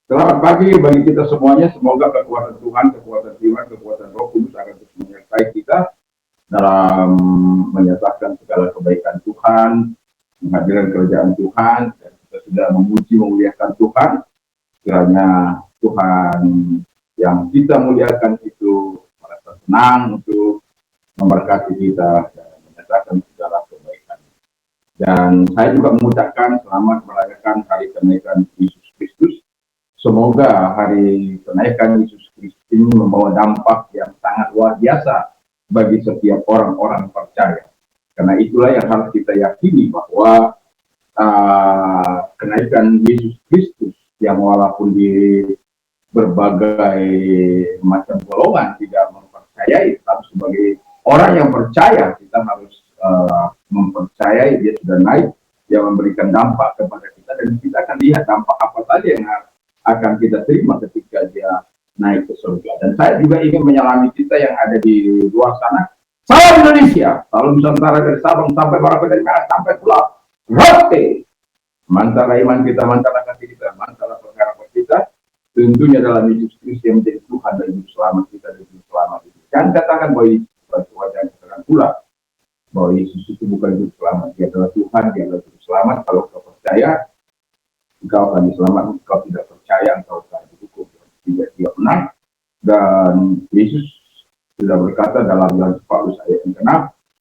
Selamat pagi bagi kita semuanya. Semoga kekuatan Tuhan, kekuatan iman, kekuatan Roh Kudus akan terus menyertai kita dalam menyatakan segala kebaikan Tuhan, menghadirkan kerajaan Tuhan, dan kita sudah memuji memuliakan Tuhan. Kiranya Tuhan yang kita muliakan itu merasa senang untuk memberkati kita dan menyatakan segala kebaikan. Dan saya juga mengucapkan selamat merayakan hari kenaikan Yesus Kristus. Semoga hari kenaikan Yesus Kristus ini membawa dampak yang sangat luar biasa bagi setiap orang-orang percaya. Karena itulah yang harus kita yakini bahwa kenaikan Yesus Kristus yang walaupun di berbagai macam golongan tidak mempercayai, tetapi sebagai orang yang percaya kita harus mempercayai dia sudah naik, dia memberikan dampak kepada kita, dan kita akan lihat dampak apa saja yang akan kita terima ketika dia naik ke surga. Dan saya juga ingin menyalami kita yang ada di luar sana. Salam Indonesia, salam Nusantara dari Sabang sampai Merauke, dari Merak sampai Pulau Rote. Mantara iman kita, mantara kasih kita, mantara pengharapan kita. Tentunya dalam Yesus Kristus yang menjadi Tuhan dan Juru Selamat kita dan Juru Selamat itu. Jangan katakan bahwa Yesus bukan Tuhan, dan katakan pula bahwa Yesus itu bukan Juru Selamat. Dia adalah Tuhan, dia adalah Juru Selamat. Kalau kau percaya, engkau akan diselamatkan. Kalau tidak percaya, engkau akan dihukum. Tidak benar. Dan Yesus sudah berkata dalam Yohanes 14 ayat yang ke-6,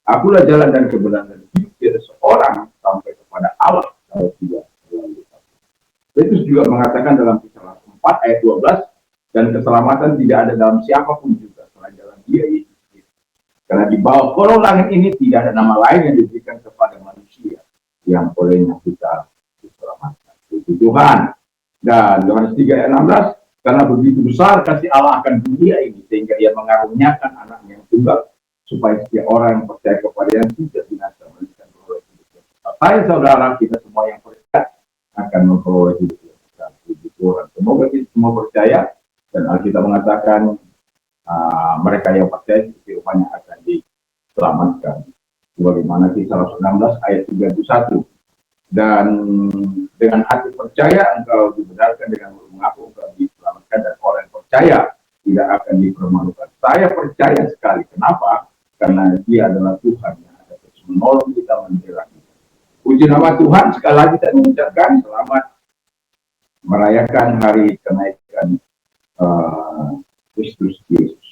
akulah jalan dan kebenaran dan hidup, tiada seorang sampai kepada Allah kalau tidak melalui aku. Yesus juga mengatakan dalam Kisah 4 ayat 12, dan keselamatan tidak ada dalam siapapun juga selain dalam Dia Yesus Kristus. Karena di bawah kolong langit ini tidak ada nama lain yang diberikan kepada manusia yang olehnya kita diselamatkan. Itu Tuhan. Dan Yohanes 3 ayat 16, karena begitu besar kasih Allah akan dunia ini sehingga Ia mengaruniakan anaknya yang tunggal supaya setiap orang yang percaya kepada Dia tidak binasa melainkan beroleh hidup. Saya saudara kita semua yang percaya akan memperoleh hidup yang Tuhan. Semoga kita semua percaya, dan Alkitab mengatakan mereka yang percaya firman-Nya akan diselamatkan. Sebagaimana Kisah 16 ayat 31. Dan dengan hati percaya engkau dibenarkan, dengan mulut mengaku engkau diselamatkan, dan orang yang percaya tidak akan dipermalukan. Saya percaya sekali. Kenapa? Karena Dia adalah Tuhan yang ada terus menolong kita, membela kita. Puji nama Tuhan. Sekali lagi saya mengucapkan selamat merayakan hari kenaikan Kristus Yesus.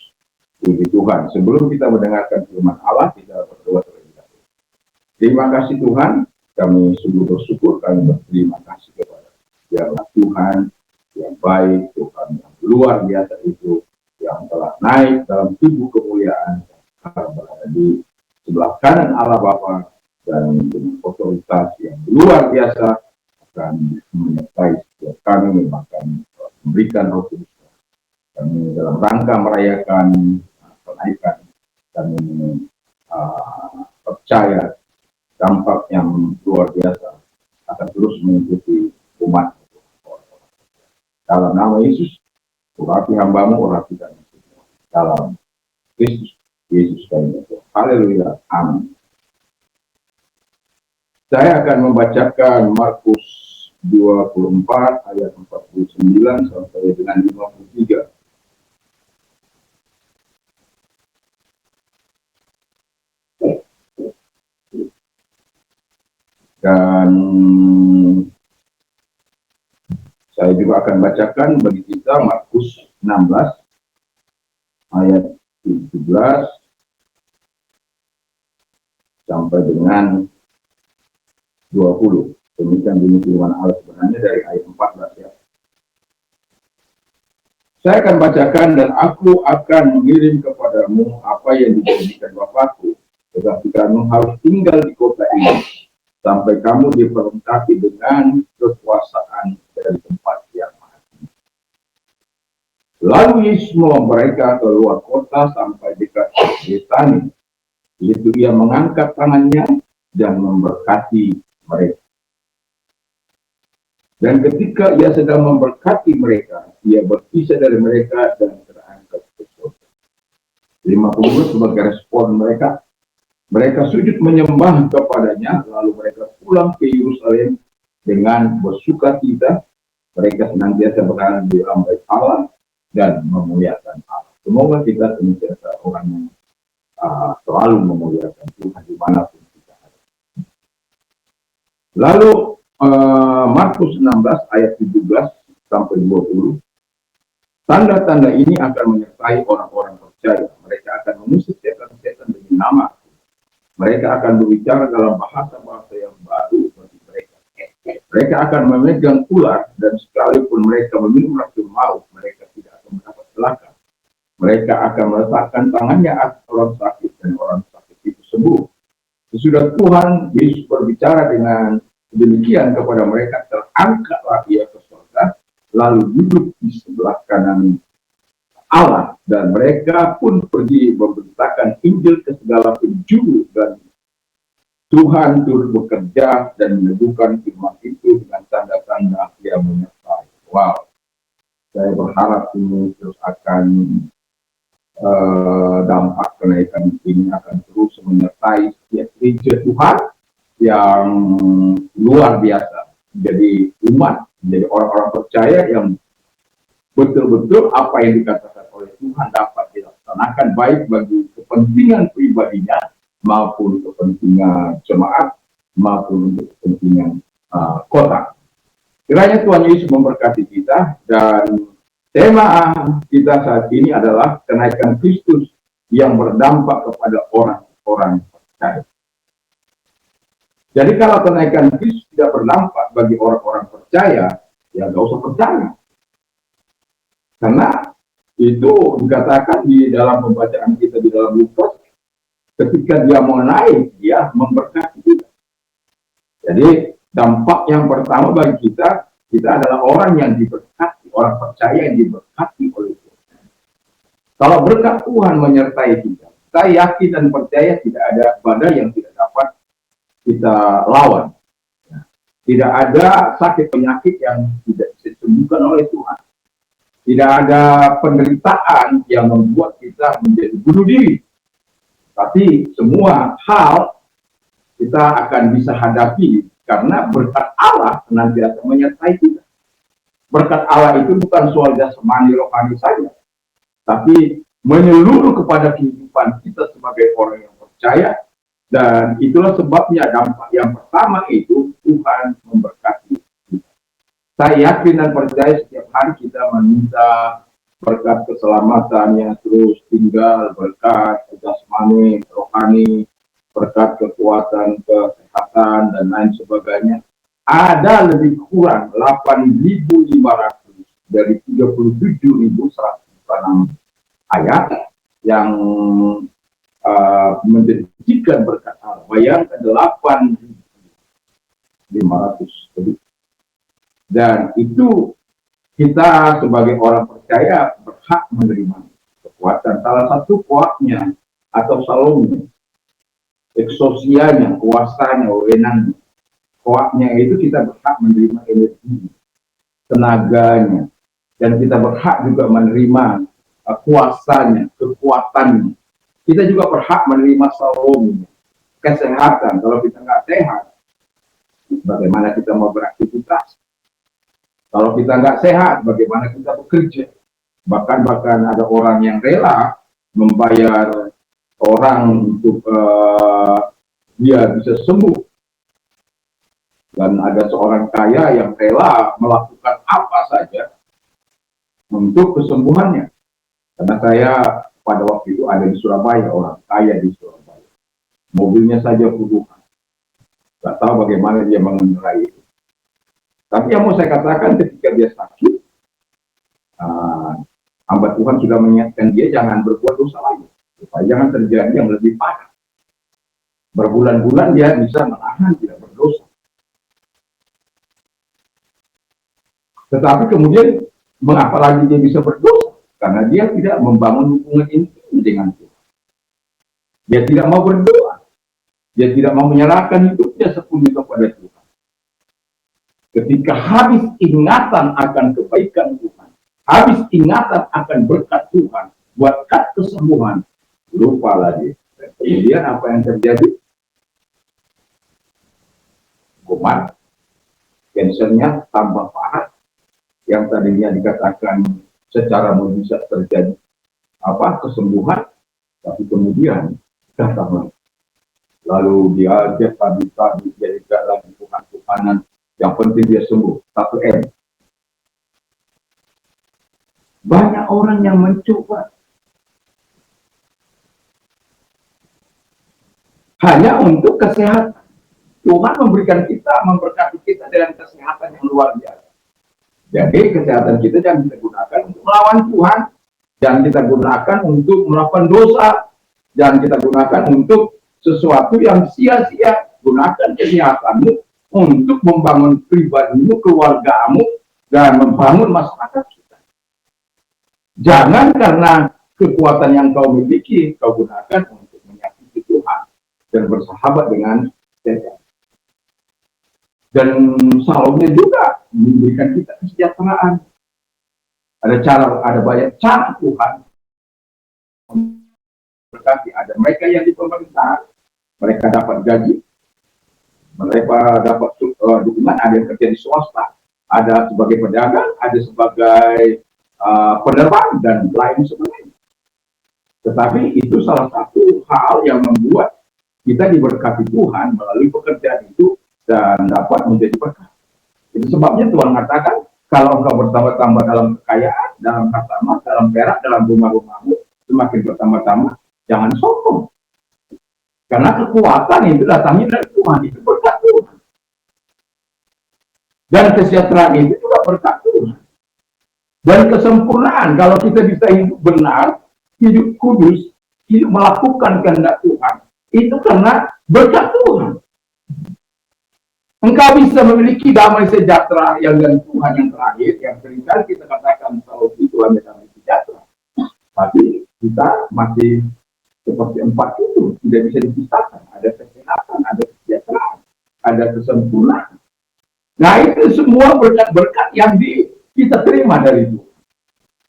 Puji Tuhan. Sebelum kita mendengarkan firman Allah, kita berdoa terlebih dahulu. Terima kasih Tuhan. Kami sungguh bersyukur, kami berterima kasih kepada Dialah Tuhan yang baik, Tuhan yang luar biasa itu, yang telah naik dalam tubuh kemuliaan, yang berada di sebelah kanan Allah Bapa, dan dengan otoritas yang luar biasa akan menyertai setiap kami, bahkan memberikan Roh Kudus. Kami dalam rangka merayakan kenaikan, kami percaya dampak yang luar biasa akan terus mengikuti umat. Dalam nama Yesus, urapi hamba-Mu, urapi kami semua. Dalam Kristus Yesus kami berdoa. Haleluya. Amin. Saya akan membacakan Markus 24 ayat 49 sampai dengan 53. Dan saya juga akan bacakan bagi kita Markus 16 ayat 17 sampai dengan 20. Demikian bunyi firman Allah sebenarnya dari ayat 14 ya. Saya akan bacakan, dan aku akan mengirim kepadamu apa yang dijanjikan Bapakku, tetapi kamu harus tinggal di kota ini sampai kamu diperlengkapi dengan kekuasaan dari tempat yang maha tinggi. Lalu Yesus membawa mereka keluar kota sampai dekat Betani. Itu Ia mengangkat tangannya dan memberkati mereka. Dan ketika Ia sedang memberkati mereka, Ia berpisah dari mereka dan terangkat ke surga. 50 sebagai respon mereka. Mereka sujud menyembah kepadanya, lalu mereka pulang ke Yerusalem dengan bersukacita, Mereka senantiasa berada di dalam baik Allah dan memuliakan Allah. Semoga kita senantiasa orang yang selalu memuliakan Tuhan dimanapun kita ada. Lalu Markus 16 ayat 17 sampai 20. Tanda-tanda ini akan menyertai orang-orang percaya. Mereka akan mengusir setan-setan dengan nama. Mereka akan berbicara dalam bahasa-bahasa yang baru bagi mereka. Mereka akan memegang ular, dan sekalipun mereka meminum racun maut, mereka tidak akan mendapat celaka. Mereka akan meletakkan tangannya atas orang sakit, dan orang sakit itu sembuh. Sesudah Tuhan Yesus berbicara dengan demikian kepada mereka, terangkatlah ia ke surga, lalu duduk di sebelah kanan Allah, dan mereka pun pergi memberitakan Injil ke segala penjuru, dan Tuhan turut bekerja dan meneguhkan firman itu dengan tanda-tanda yang menyertai. Wow, saya berharap ini terus akan dampak kenaikan ini akan terus menyertai setiap gereja Tuhan yang luar biasa. Jadi umat, menjadi orang-orang percaya yang betul-betul apa yang dikatakan oleh Tuhan dapat dilaksanakan, baik bagi kepentingan pribadinya maupun kepentingan jemaat maupun untuk kepentingan kota. Kiranya Tuhan Yesus memberkati kita, dan tema kita saat ini adalah kenaikan Kristus yang berdampak kepada orang-orang percaya. Jadi kalau kenaikan Kristus tidak berdampak bagi orang-orang percaya, ya nggak usah percaya. Karena itu dikatakan di dalam pembacaan kita di dalam Lukas, ketika dia mau naik, dia memberkati kita. Jadi dampak yang pertama bagi kita adalah orang yang diberkati, orang percaya yang diberkati oleh Tuhan. Kalau berkat Tuhan menyertai kita, saya yakin dan percaya tidak ada badai yang tidak dapat kita lawan. Tidak ada sakit penyakit yang tidak bisa disembuhkan oleh Tuhan. Tidak ada penderitaan yang membuat kita menjadi bunuh diri. Tapi semua hal kita akan bisa hadapi karena berkat Allah senantiasa menyertai kita. Berkat Allah itu bukan soal jasmani rohani saja, tapi menyeluruh kepada kehidupan kita sebagai orang yang percaya. Dan itulah sebabnya dampak yang pertama itu Tuhan memberkati kita. Saya yakin dan percaya setiap hari kita meminta berkat keselamatannya terus tinggal, berkat jasmani, rohani, berkat kekuatan, kesehatan, dan lain sebagainya. Ada lebih kurang 8.500 dari 37.106 ayat yang menjadikan berkat Allah. Bayangkan 8.500 lebih. Dan itu kita sebagai orang percaya berhak menerima kekuatan. Salah satu kuatnya atau salomnya, eksosianya, kuasanya, wewenangnya, kuatnya itu kita berhak menerima energi, tenaganya, dan kita berhak juga menerima kuasanya, kekuatannya. Kita juga berhak menerima salomnya, kesehatan. Kalau kita nggak sehat, bagaimana kita mau beraktivitas? Kalau kita nggak sehat, bagaimana kita bekerja? Bahkan ada orang yang rela membayar orang untuk dia bisa sembuh. Dan ada seorang kaya yang rela melakukan apa saja untuk kesembuhannya. Karena saya pada waktu itu ada di Surabaya, orang kaya di Surabaya. Mobilnya saja puluhan. Nggak tahu bagaimana dia mengendarai itu. Tapi yang mau saya katakan, ketika dia sakit, hamba Tuhan sudah mengingatkan dia jangan berbuat dosa lagi, supaya jangan terjadi yang lebih parah. Berbulan-bulan dia bisa menahan tidak berdosa. Tetapi kemudian mengapa lagi dia bisa berdosa? Karena dia tidak membangun hubungan intim dengan Tuhan. Dia tidak mau berdoa. Dia tidak mau menyerahkan hidupnya sepenuhnya kepada Tuhan. Ketika habis ingatan akan kebaikan Tuhan, habis ingatan akan berkat Tuhan, buatkan kesembuhan, lupalah dia. Kemudian apa yang terjadi? Kumat, kansernya tambah parah, yang tadinya dikatakan secara mujizat terjadi kesembuhan, tapi kemudian datang lagi. Lalu dia tadi dia tidak lagi Tuhan-Tuhanan, yang penting dia sembuh, 1M. Banyak orang yang mencoba hanya untuk kesehatan. Tuhan memberikan kita, memberkati kita dengan kesehatan yang luar biasa. Jadi kesehatan kita jangan kita gunakan untuk melawan Tuhan, jangan kita gunakan untuk melakukan dosa, jangan kita gunakan untuk sesuatu yang sia-sia. Gunakan kesehatanmu untuk membangun pribadimu, keluargamu, dan membangun masyarakat kita. Jangan karena kekuatan yang kau miliki, kau gunakan untuk menyakiti Tuhan dan bersahabat dengan setan. Dan salomnya juga memberikan kita kesejahteraan. Ada banyak cara Tuhan berkati. Ada mereka yang di pemerintahan, mereka dapat gaji, mereka dapat dukungan. Ada yang kerja di swasta, ada sebagai pedagang, ada sebagai penerbang dan lain sebagainya. Tetapi itu salah satu hal yang membuat kita diberkati Tuhan melalui pekerjaan itu dan dapat menjadi berkat. Itu sebabnya Tuhan mengatakan, kalau engkau bertambah-tambah dalam kekayaan, dalam harta emas, dalam perak, dalam rumah-rumahmu, semakin bertambah-tambah, jangan sombong. Karena kekuatan itu datangnya dari Tuhan, itu berkat Tuhan. Dan kesejahteraan itu juga berkat Tuhan. Dan kesempurnaan, kalau kita bisa hidup benar, hidup kudus, hidup melakukan kehendak Tuhan, itu karena berkat Tuhan. Engkau bisa memiliki damai sejahtera yang dari Tuhan yang terakhir, yang seringkali kita katakan kalau itu hanya damai sejahtera. Tapi kita masih seperti 4 itu, tidak bisa dipisahkan. Ada kesehatan, ada kesejahteraan, ada kesempurnaan. Nah itu semua berkat-berkat yang kita terima dari Tuhan.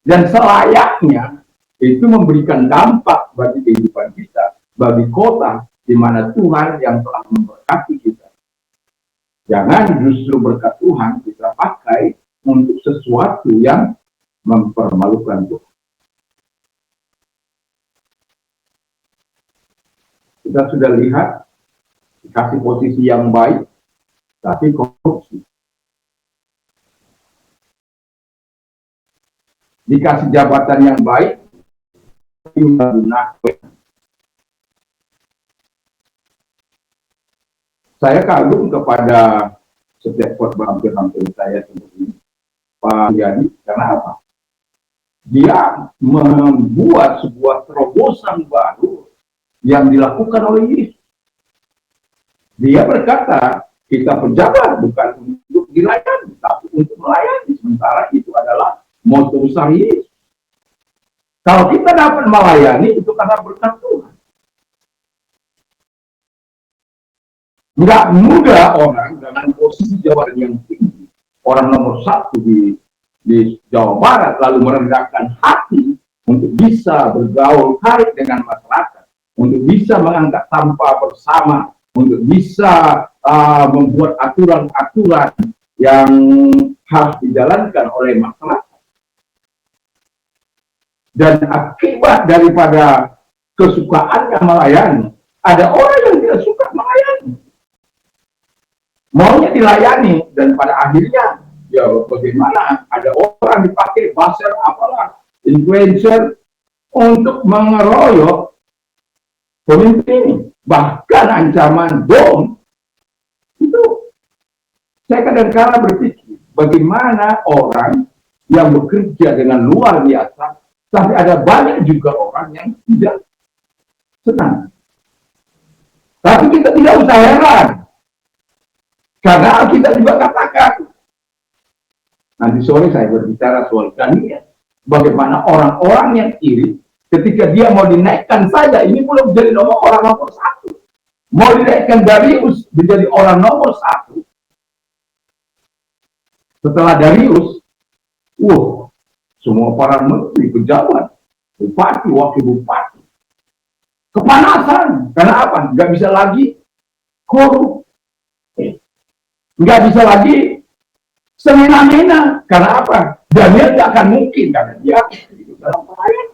Dan selayaknya itu memberikan dampak bagi kehidupan kita, bagi kota di mana Tuhan yang telah memberkati kita. Jangan justru berkat Tuhan kita pakai untuk sesuatu yang mempermalukan Tuhan. Kita sudah lihat, dikasih posisi yang baik, tapi korupsi. Dikasih jabatan yang baik, tapi menggunakan. Saya kagum kepada setiap khotbah hampir saya seperti Pak Jadi, karena apa? Dia membuat sebuah terobosan baru yang dilakukan oleh Yesus. Dia berkata, kita pejabat bukan untuk dilayani, tapi untuk melayani. Sementara itu adalah moto besar Yesus. Kalau kita dapat melayani, itu karena berkat Tuhan. Nggak mudah orang dengan posisi jabatan yang tinggi, orang nomor 1 di Jawa Barat, lalu merendahkan hati untuk bisa bergaul karib dengan masyarakat, untuk bisa mengangkat sampah bersama, untuk bisa membuat aturan-aturan yang harus dijalankan oleh masyarakat. Dan akibat daripada kesukaannya melayani, ada orang yang tidak suka melayani. Maunya dilayani, dan pada akhirnya ya bagaimana ada orang dipakai buzzer apalah influencer untuk mengeroyok pemimpin ini, bahkan ancaman bom. Itu saya kadang-kadang berpikir bagaimana orang yang bekerja dengan luar biasa, tapi ada banyak juga orang yang tidak senang. Tapi kita tidak usah heran, karena kita juga katakan, nanti sore saya berbicara soal Daniel, bagaimana orang-orang yang iri, ketika dia mau dinaikkan saja, ini belum jadi orang nomor 1. Mau dinaikkan Darius menjadi orang nomor 1. Setelah Darius, semua para menteri, pejabat, bupati, wakil bupati, kepanasan. Karena apa? Nggak bisa lagi korup. Nggak bisa lagi semena-mena. Karena apa? Daniel tidak akan mungkin karena dia hidup dalam perayaan.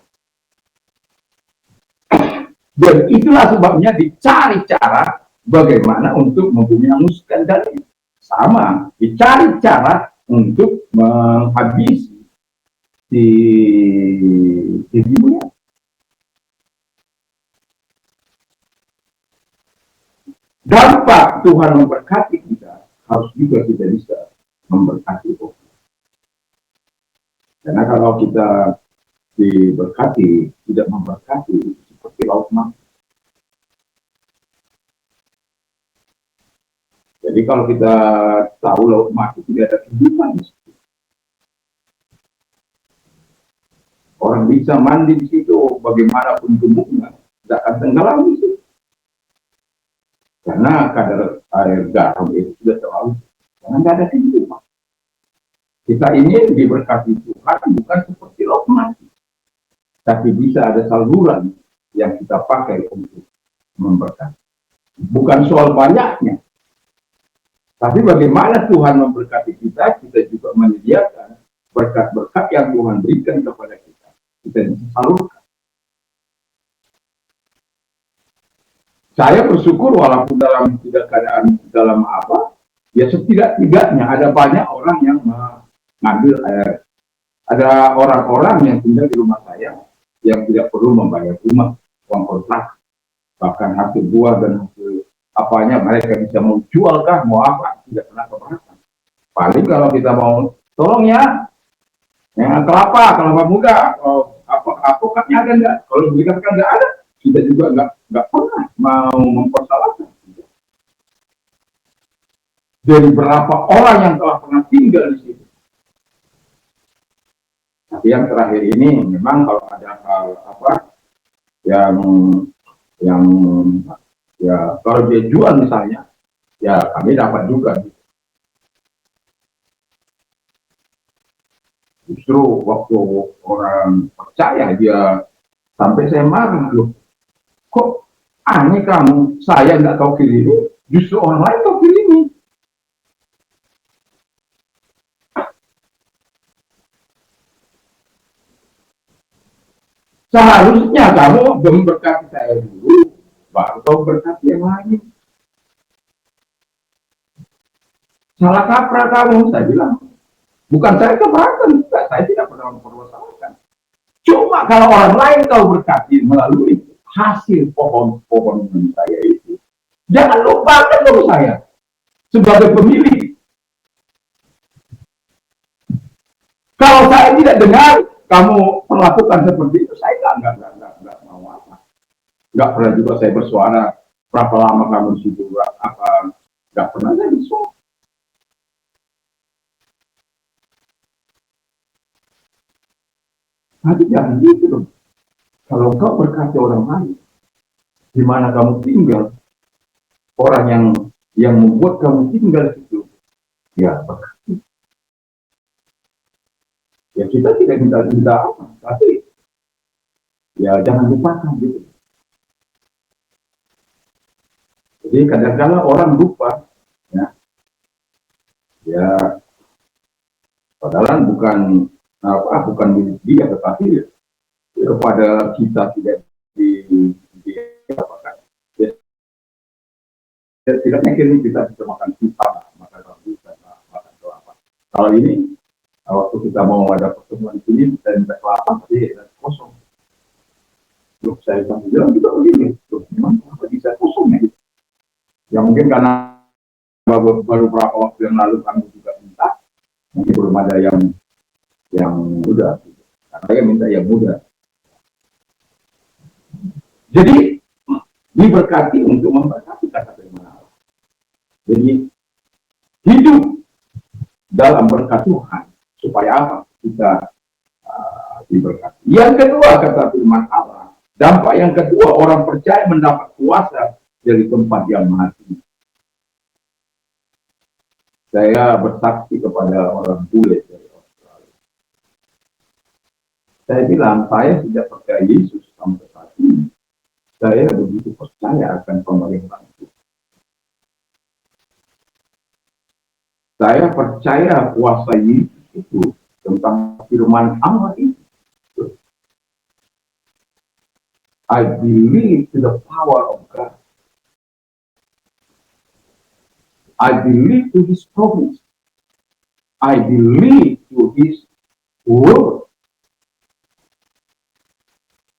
Dan itulah sebabnya dicari cara bagaimana untuk membinamuskan Daniel. Sama, dicari cara untuk menghabisi di dunia. Dampak Tuhan memberkati kita, harus juga kita bisa memberkati orang. Karena kalau kita diberkati, tidak memberkati, seperti laut mati. Jadi kalau kita tahu laut mati tidak ada kehidupan, orang bisa mandi di situ, bagaimanapun tubuhnya, tidak akan tenggelam di situ. Karena kadar air garam itu sudah terlalu, karena tidak ada kehidupan. Kita ingin diberkati Tuhan bukan seperti laut mati, tapi bisa ada saluran yang kita pakai untuk memberkati. Bukan soal banyaknya, tapi bagaimana Tuhan memberkati kita, kita juga menyediakan berkat-berkat yang Tuhan berikan kepada kita. Kita bisa salurkan. Saya bersyukur walaupun dalam tidak keadaan dalam apa, ya setidak-tidaknya ada banyak orang yang mengambil air. Ada orang-orang yang tinggal di rumah saya yang tidak perlu membayar rumah, uang kontrak, bahkan hasil buah dan hasil apanya mereka bisa mau jual kah, mau apa, tidak pernah keberatan. Paling kalau kita mau tolong ya, yang kelapa muda, apokatnya ada enggak? Kalau berikan kan enggak ada, kita juga enggak pernah mau mempersalahkan. Dari berapa orang yang telah pernah tinggal di situ. Tapi yang terakhir ini memang kalau ada hal apa yang ya kalau dia jual misalnya, ya kami dapat juga. Justru waktu orang percaya dia sampai saya marah, loh kok aneh kamu, saya nggak tahu kiri, justru orang lain tahu kiri. Seharusnya kamu memberkati saya dulu, baru kau berkati yang lain. Salah kaprah kamu, saya bilang. Bukan saya keberatan, saya tidak pernah mempermasalahkan. Cuma kalau orang lain kau berkati melalui hasil pohon-pohon saya itu, jangan lupakan dong saya sebagai pemilik. Kalau saya tidak dengar kamu melakukan seperti itu, saya nggak mau apa. Nggak pernah juga saya bersuara berapa lama kamu di situ, apa nggak pernah saya bersuara. Tapi jangan gitu dong. Kalau kau berkati orang lain, di mana kamu tinggal, orang yang membuat kamu tinggal itu, ya berkati. Ya kita tidak minta apa, tapi ya jangan lupakan gitu. Jadi kadang-kadang orang lupa, ya padahal bukan milik dia, tetapi kepada kita tidak diapakan. Ya, tidak mungkin kita bisa makan kita, makan rambut, makan kelapa. Kalau ini, waktu kita mau ada pertemuan di sini, kita minta kelapa, tapi kosong. Loh, saya bilang juga begini, memang kenapa bisa kosong ya? Ya mungkin karena baru beberapa waktu yang lalu kami juga minta, mungkin belum ada yang muda. Karena yang minta yang muda. Jadi diberkati untuk memberkati kata firman Allah. Jadi hidup dalam berkat Tuhan supaya apa? Kita diberkati. Yang kedua kata firman Allah, dampak yang kedua orang percaya mendapat kuasa dari tempat yang maha tinggi. Saya bersaksi kepada orang bule dari Australia. Saya bilang saya tidak percaya Yesus sampai saat ini. Saya begitu percaya akan pemerintahan Tuhan. Saya percaya kuasa Yesus itu tentang firman Allah itu. I believe in the power of God. I believe to His promise. I believe to His word.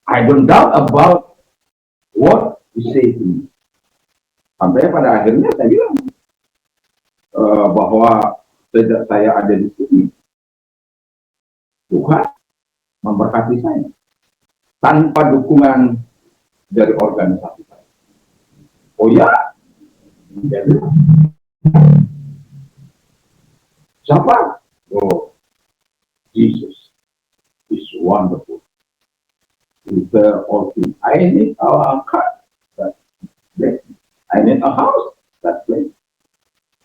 I don't doubt about what He said to me. Sampai pada akhirnya saya bilang bahwa sejak saya ada di sini, Tuhan memberkati saya tanpa dukungan dari organisasi saya. Oh ya, jadi siapa? Oh, Jesus is wonderful. He's there all things. I need a car. That's place. I need a house. That's place.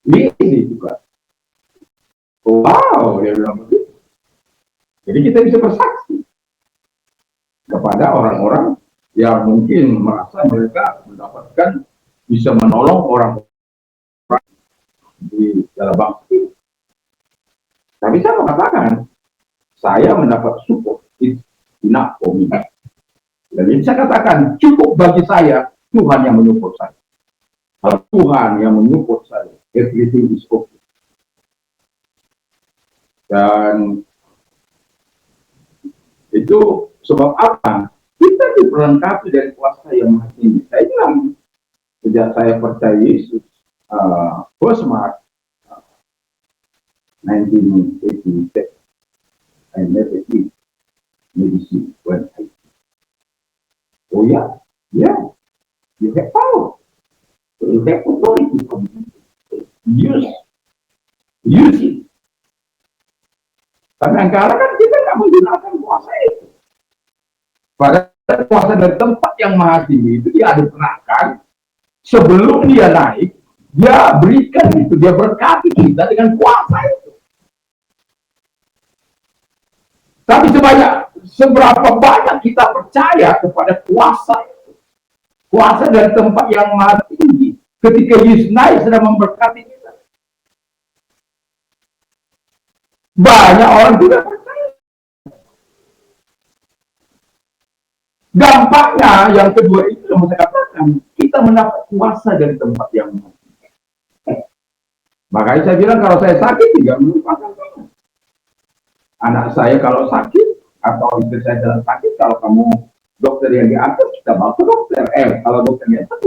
Ini juga. Wow, dia bilang begitu. Jadi kita bisa bersaksi kepada orang-orang yang mungkin merasa mereka mendapatkan bisa menolong orang di dalam bangsa ini. Tapi saya mengatakan, saya mendapat support itu enough for me. Jadi saya katakan, cukup bagi saya, Tuhan yang menyupport saya. Kalau Tuhan yang menyupport saya, everything is okay. Dan itu sebab apa? Kita diperlengkapi dari kuasa yang maha tinggi. Saya bilang, sejak saya percaya Yesus, first March 1986, I never did medicine when I. Oh yeah, you have power, you have authority from use it. Kadang-kadang kan kita nggak menggunakan kuasa itu. Padahal kuasa dari tempat yang maha tinggi itu dia ada terangkan sebelum dia naik, dia berikan itu, dia berkati kita dengan kuasa itu. Tapi seberapa banyak kita percaya kepada kuasa itu, kuasa dari tempat yang maha tinggi, ketika Yesus naik sedang memberkati kita. Banyak orang tidak percaya. Dampaknya yang kedua itu yang saya katakan, kita mendapat kuasa dari tempat yang maha tinggi. Makanya saya bilang kalau saya sakit tidak melupakan Tuhan. Anak saya kalau sakit atau istri saya dalam sakit, kalau kamu dokter yang di atas, kita bawa ke dokter. Kalau dokter di atas,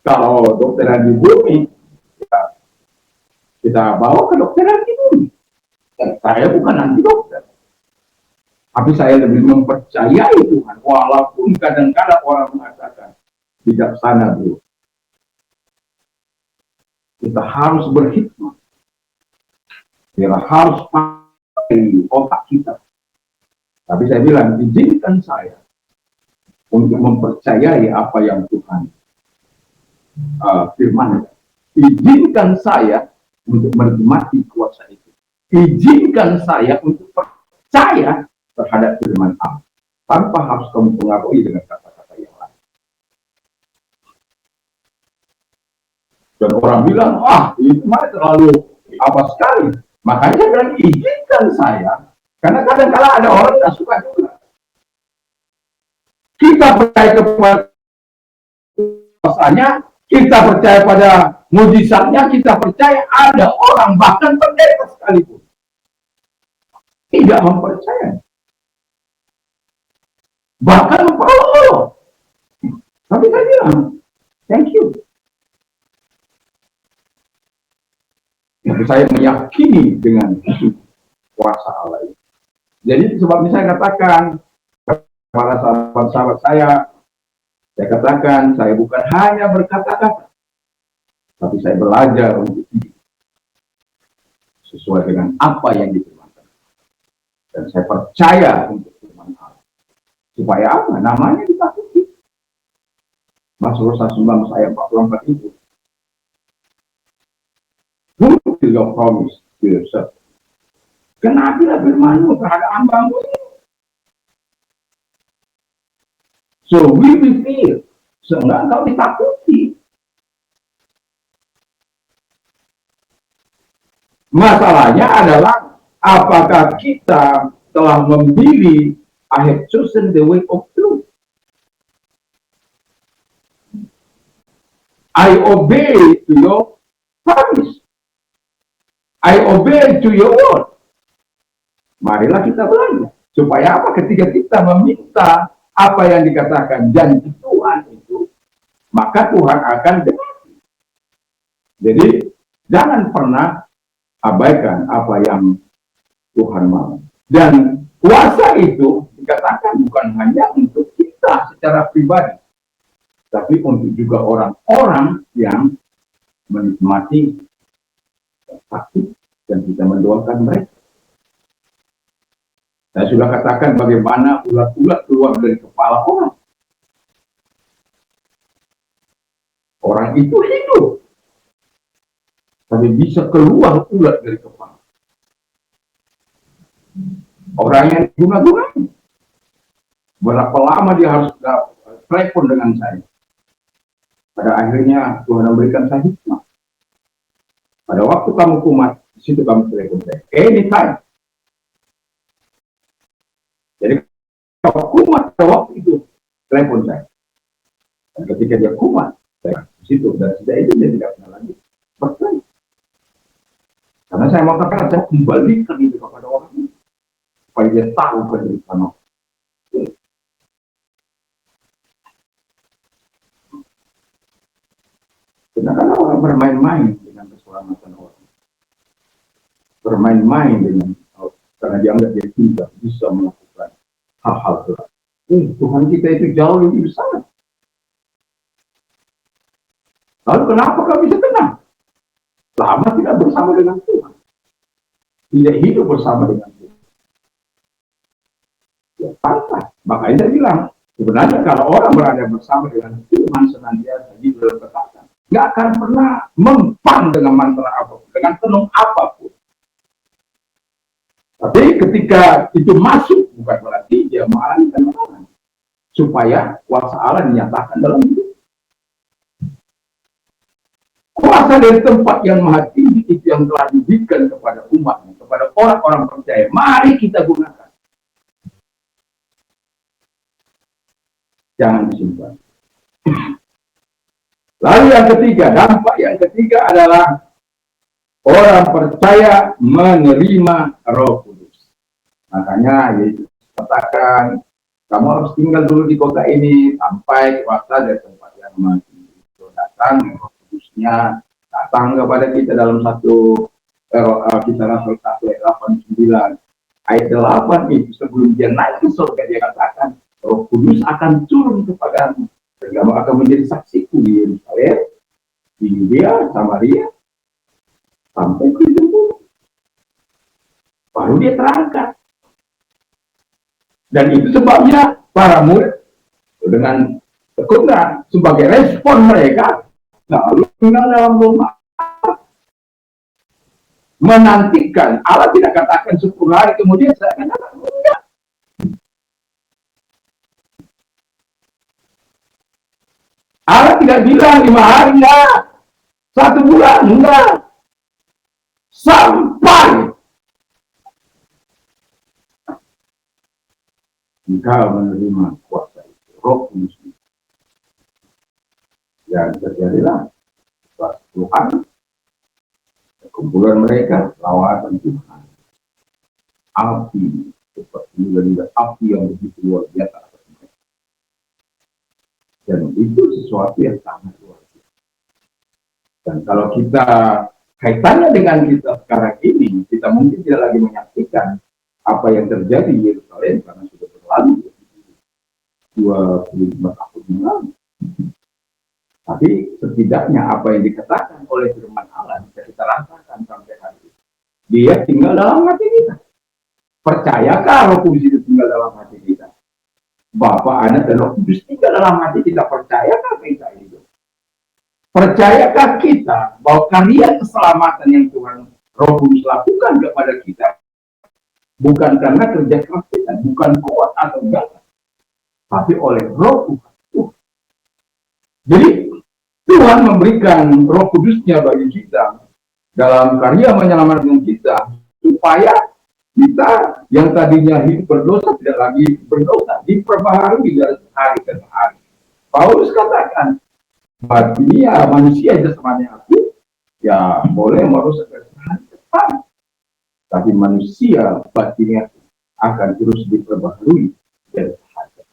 kalau dokter yang di bumi, kita bawa ke dokter yang di bumi. Saya bukan anti dokter, tapi saya lebih mempercayai Tuhan, walaupun kadang-kadang orang mengatakan bijaksana, bro. Kita harus berhikmat. Kita harus pakai otak kita. Tapi saya bilang, izinkan saya untuk mempercayai apa yang Tuhan firman. Izinkan saya untuk menikmati kuasa itu. Izinkan saya untuk percaya terhadap firman Allah, tanpa harus kamu pengaruhi dengan kata-kata yang lain. Dan orang bilang, itu mah terlalu apa sekali. Makanya saya bilang, izinkan saya, karena kadang-kadang ada orang yang suka juga. Kita percaya kepada kuasanya, kita percaya pada mujizatnya, kita percaya ada orang bahkan pendeta sekalipun tidak mempercayai, bahkan memperolok. Tapi saya bilang, thank you. Tapi saya meyakini dengan kuasa Allah itu. Jadi sebabnya saya katakan kepada sahabat-sahabat saya katakan, saya bukan hanya berkata-kata, tapi saya belajar untuk hidup sesuai dengan apa yang difirmankan. Dan saya percaya untuk firman Allah. Supaya apa? Namanya ditakuti. Mazmur 119 ayat 44 itu. Fulfill your promise to yourself. Kenabilah firman-Mu terhadap hamba-Mu ini. So we will fear. Sehingga engkau ditakuti. Masalahnya adalah apakah kita telah memilih I have chosen the way of truth. I obey to your promise. I obey to your word. Marilah kita belajar. Supaya apa? Ketika kita meminta apa yang dikatakan janji Tuhan itu, maka Tuhan akan dengar. Jadi, jangan pernah abaikan apa yang Tuhan mau. Dan kuasa itu dikatakan bukan hanya untuk kita secara pribadi, tapi untuk juga orang-orang yang menikmati sakit dan kita mendoakan mereka. Saya sudah katakan bagaimana ulat-ulat keluar dari kepala orang. Orang itu hidup, tapi bisa keluar ulat dari kepala. Orang yang guna-guna. Berapa lama dia harus telepon dengan saya. Pada akhirnya Tuhan memberikan saya hikmah. Pada waktu kamu kumat, di situ kamu telepon saya. Anytime. Jadi kalau kumat pada waktu itu, telepon saya. Dan ketika dia kumat, saya di situ. Dan sejak itu dia tidak pernah lagi bertanya. Karena saya mau katakan, saya kembalikan itu kepada orang ini. Supaya dia tahu penderitaan. Kadang-kadang orang bermain-main dengan keselamatan orang. Bermain-main dengan karena dianggap dia tidak bisa melakukan hal-hal berat. Tuhan kita itu jauh lebih besar. Lalu kenapa kau bisa tenang? Lama tidak bersama dengan Tuhan. Tidak hidup bersama dengan Tuhan. Ya pantas. Makanya saya bilang, sebenarnya kalau orang berada bersama dengan Tuhan senantiasa di dalam ketaatan, nggak akan pernah mempan dengan mantra apapun, dengan tenung apapun. Tapi ketika itu masuk, bukan berarti dia mengalami orang. Supaya kuasa Allah dinyatakan dalam hidup. Kuasa dari tempat yang maha tinggi itu yang telah diberikan kepada umatnya, kepada orang-orang percaya. Mari kita gunakan. Jangan disimpan. Lalu yang ketiga, dampak yang ketiga adalah orang percaya menerima Roh Kudus. Makanya Yesus katakan, kamu harus tinggal dulu di kota ini sampai kuasa dari tempat yang maha tinggi itu datang. Roh Kudusnya datang kepada kita dalam kisah Rasul 1 ayat 8-9. Ayat 8 itu sebelum dia naik ke surga dia katakan, Roh Kudus akan turun kepadamu. Dan kamu akan menjadi saksiku di Yerusalem, di Yudea, Samaria, sampai ke ujung. Baru dia terangkat. Dan itu sebabnya para murid dengan tekun sebagai respon mereka, lalu tinggal dalam rumah. Menantikan, Allah tidak katakan 10 hari kemudian saya akan datang. Enggak. Allah tidak bilang 5 hari, enggak. 1 bulan, enggak. Sampai engkau menerima kuasa itu, Roh Kudus. Dan terjadilah pas Tuhan, kumpulan mereka, lawatan Tuhan. Api, seperti juga api yang begitu luar biasa. Dan itu sesuatu yang sangat luar biasa. Dan kalau kita kaitannya dengan kita sekarang ini, kita mungkin tidak lagi menyaksikan apa yang terjadi di Yerusalem karena sudah berlalu 25 tahun yang lalu. Tapi setidaknya apa yang dikatakan oleh firman Allah bisa kita rasakan sampai hari ini. Dia tinggal dalam hati kita. Percayakah Roh Kudus itu tinggal dalam hati kita? Bapa, Anak, dan Roh Kudus tinggal dalam hati kita. Percayakah kita itu? Percayakah kita bahwa karya keselamatan yang Tuhan Roh Kudus lakukan kepada kita bukan karena kerja keras kita, bukan kuat atau gagah, tapi oleh Roh Tuhan. Jadi Tuhan memberikan Roh Kudusnya bagi kita dalam karya menyelamatkan supaya kita yang tadinya hidup berdosa tidak lagi berdosa, diperbaharui dari hari ke hari. Paulus katakan, batinnya manusia jasmani aku, ya boleh merusak hari depan, tapi manusia batinnya akan terus diperbaharui dari hari.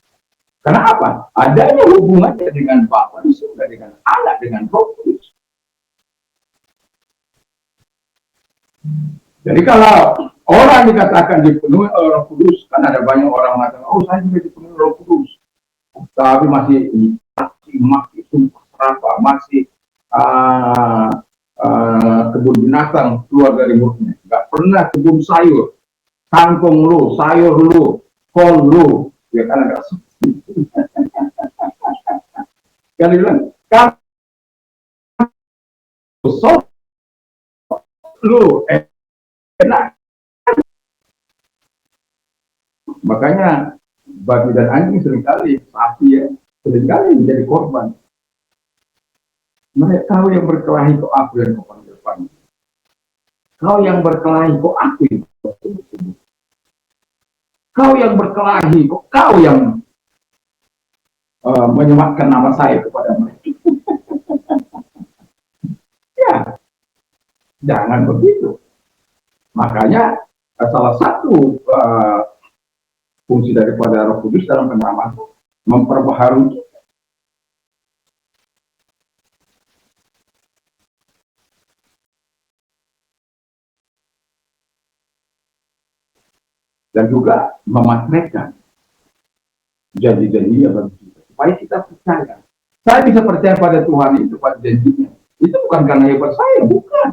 Karena apa? Adanya hubungannya dengan Bapa di surga, dengan Anak, dengan Roh Kudus. Jadi kalau orang dikatakan dipenuhi oleh Roh Kudus, kan ada banyak orang mengatakan, oh saya juga dipenuhi Roh Kudus, tapi masih sumpah serapah, masih kebun binatang keluar dari mulutnya, nggak pernah kebun sayur, kangkung lu, sayur lu, kol lu, ya kan agak kan dia bilang, kamu sok lu enak. Makanya babi dan anjing seringkali, sapi ya, seringkali menjadi korban. Mereka tahu yang berkelahi kok aku yang kau panggil panggil. Kau yang berkelahi kok aku yang sebut. Kau yang berkelahi kok kau yang menyematkan nama saya kepada mereka. Ya, jangan begitu. Makanya salah satu fungsi daripada Roh Kudus dalam penyamaran memperbaharui. Dan juga mematrekkan janji-janjinya bagi kita, supaya kita percaya. Saya bisa percaya pada Tuhan itu, pada janjinya. Itu bukan karena hebat saya, bukan.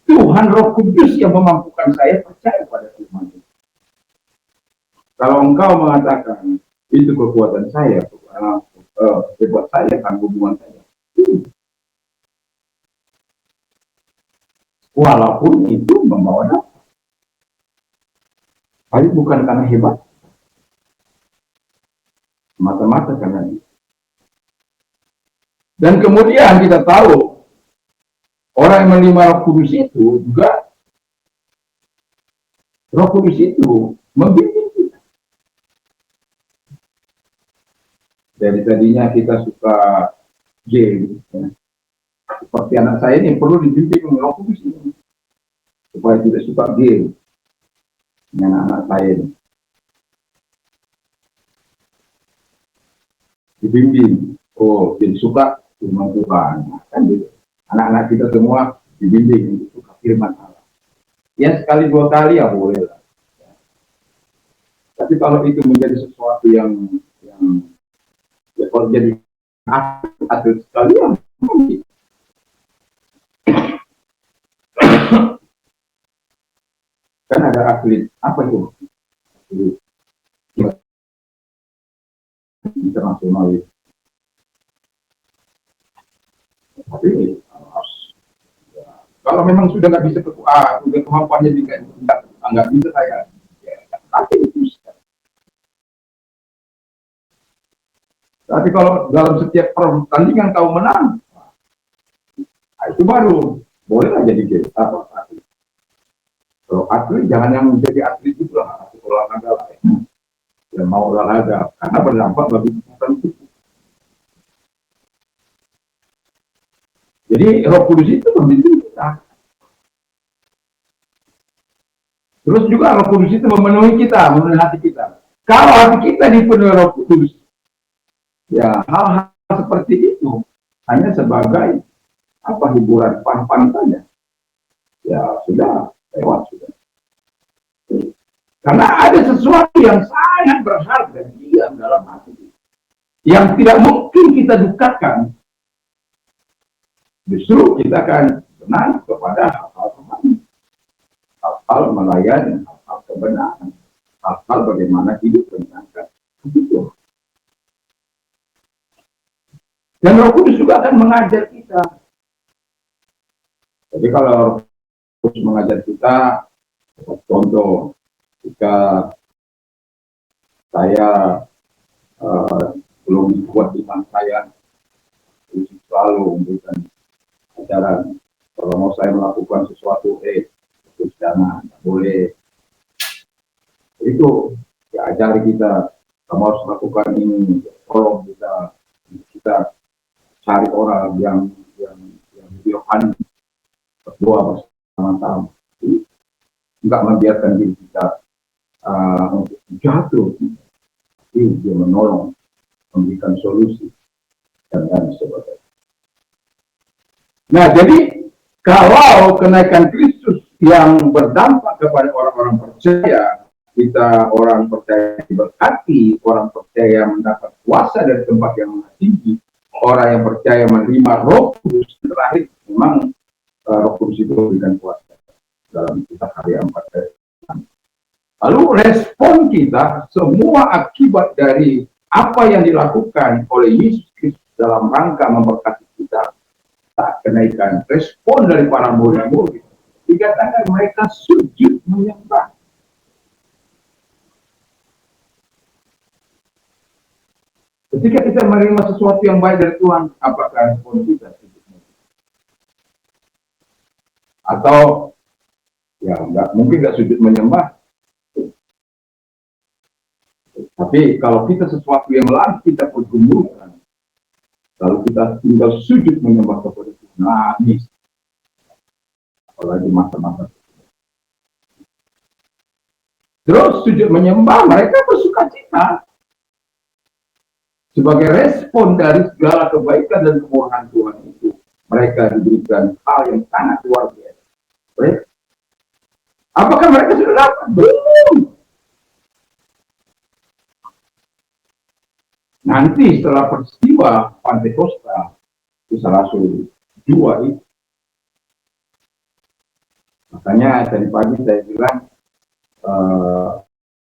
Tuhan Roh Kudus yang memampukan saya percaya pada Tuhan. Kalau engkau mengatakan itu kekuatan saya, hebat saya, kan hubungan saya. Walaupun itu membawa dampak. Tapi bukan karena hebat, mata-mata karena itu. Dan kemudian kita tahu orang yang menerima Roh Kudus itu juga, Roh Kudus itu membimbing kita. Dari tadinya kita suka game, ya. Seperti anak saya ini perlu dibimbing oleh Roh Kudus ini, supaya tidak suka game dengan anak saya ini. Dibimbing, oh jadi suka firman Tuhan, kan gitu. Anak-anak kita semua dibimbing untuk suka firman Allah. Ya sekali dua kali ya boleh lah. Tapi kalau itu menjadi sesuatu yang ya kalau jadi atlet sekali ya kan ada atlet apa itu? Internasional itu. Tapi ya, kalau memang sudah nggak bisa sudah kemampuannya nggak bisa saya, ya, tapi itu bisa. Tapi kalau dalam setiap pertandingan kau menang, nah, itu baru bolehlah jadi game apa atlet. Kalau atlet jangan yang menjadi atlet itu lah, atlet olahraga lah ya. Yang mau olahraga karena berdampak bagi kesehatan tubuh. Jadi Roh Kudus itu membimbing kita. Terus juga Roh Kudus itu memenuhi kita, memenuhi hati kita. Kalau hati kita dipenuhi Roh Kudus, ya hal-hal seperti itu hanya sebagai apa hiburan pan-pan saja. Ya sudah lewat sudah. Karena ada sesuatu yang sangat berharga diam dalam hati yang tidak mungkin kita dukakan. Justru kita akan senang kepada hal-hal rohani, hal-hal melayani, hal-hal kebenaran, hal-hal bagaimana hidup menyenangkan. Begitu. Dan Roh Kudus juga akan mengajar kita. Jadi kalau Roh Kudus mengajar kita, contoh, jika saya belum kuat iman saya, selalu memberikan ajaran kalau mau saya melakukan sesuatu, terus jangan, boleh. Itu diajari kita, kamu harus lakukan ini, tolong kita cari orang yang lebih rohani, berdoa bersama-sama, nggak membiarkan diri kita untuk jatuh, tapi dia menolong, memberikan solusi dan lain sebagainya. Nah, jadi kalau kenaikan Kristus yang berdampak kepada orang-orang percaya, kita orang percaya diberkati, orang percaya mendapat kuasa dari tempat yang tinggi, orang yang percaya menerima Roh Kudus, terakhir memang Roh Kudus itu memberikan kuasa dalam kita Karya 4 ayat 6. Lalu respon kita, semua akibat dari apa yang dilakukan oleh Yesus Kristus dalam rangka memberkati kita, tak kenaikan respon dari para murid-murid, dikatakan mereka sujud menyembah. Ketika kita menerima sesuatu yang baik dari Tuhan, apakah respon kita sujud menyembah? Atau ya mungkin nggak sujud menyembah, tapi kalau kita sesuatu yang lain kita pergumulan, lalu kita tinggal sujud menyembah kepada Tuhan, nangis, apalagi masa-masa. Terus sujud menyembah, mereka bersuka cita sebagai respon dari segala kebaikan dan kemurahan Tuhan itu. Mereka diberikan hal yang sangat luar biasa. Apakah mereka sudah dapat? Belum. Nanti setelah peristiwa Pantekosta, Kisah Rasul 2 itu, makanya tadi pagi saya bilang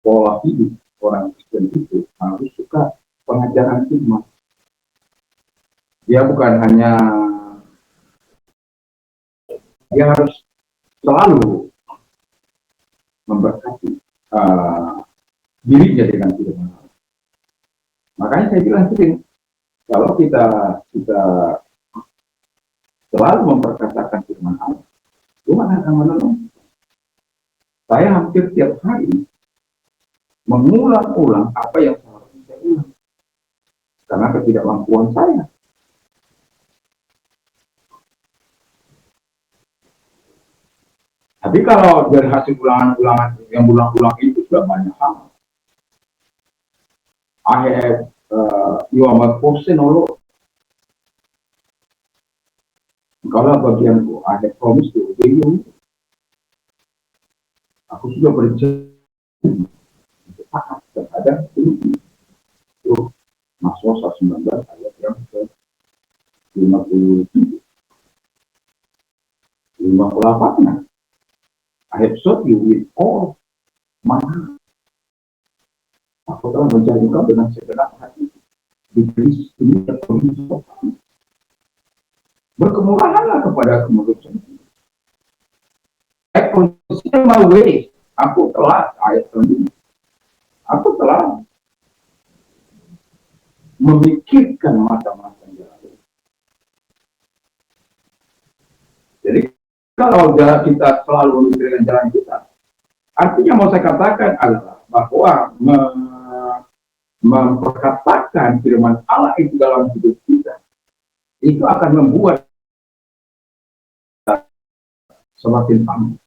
pola hidup orang Kristen itu harus suka pengajaran firman. Dia bukan hanya, dia harus selalu memberkati dirinya dengan firman. Makanya saya bilang sering, kalau kita selalu memperkatakan firman Allah, Tuhan akan menolong. Saya hampir tiap hari mengulang-ulang apa yang seharusnya saya ulang, karena ketidakmampuan saya. Tapi kalau dari hasil ulangan-ulangan yang ulang-ulang itu sudah banyak hal. You are my portion, O Lord. Kalau bagianku, I have promised to obey you. Aku sudah berjanji untuk taat terhadap ini. Itu Mazmur 19 ayat yang ke-57. 58. I have sought you with all my heart. Aku telah mencari kau dengan segenap hati. Diberi dunia penuh. Berkemurahanlah kepada menurut saya. I consider my way. Aku telah ayat ini. Aku telah memikirkan masa-masa yang lalu. Jadi kalau kita selalu memikirkan jalan kita, artinya mau saya katakan adalah bahwa memperkatakan firman Allah itu dalam hidup kita, itu akan membuat semakin paham.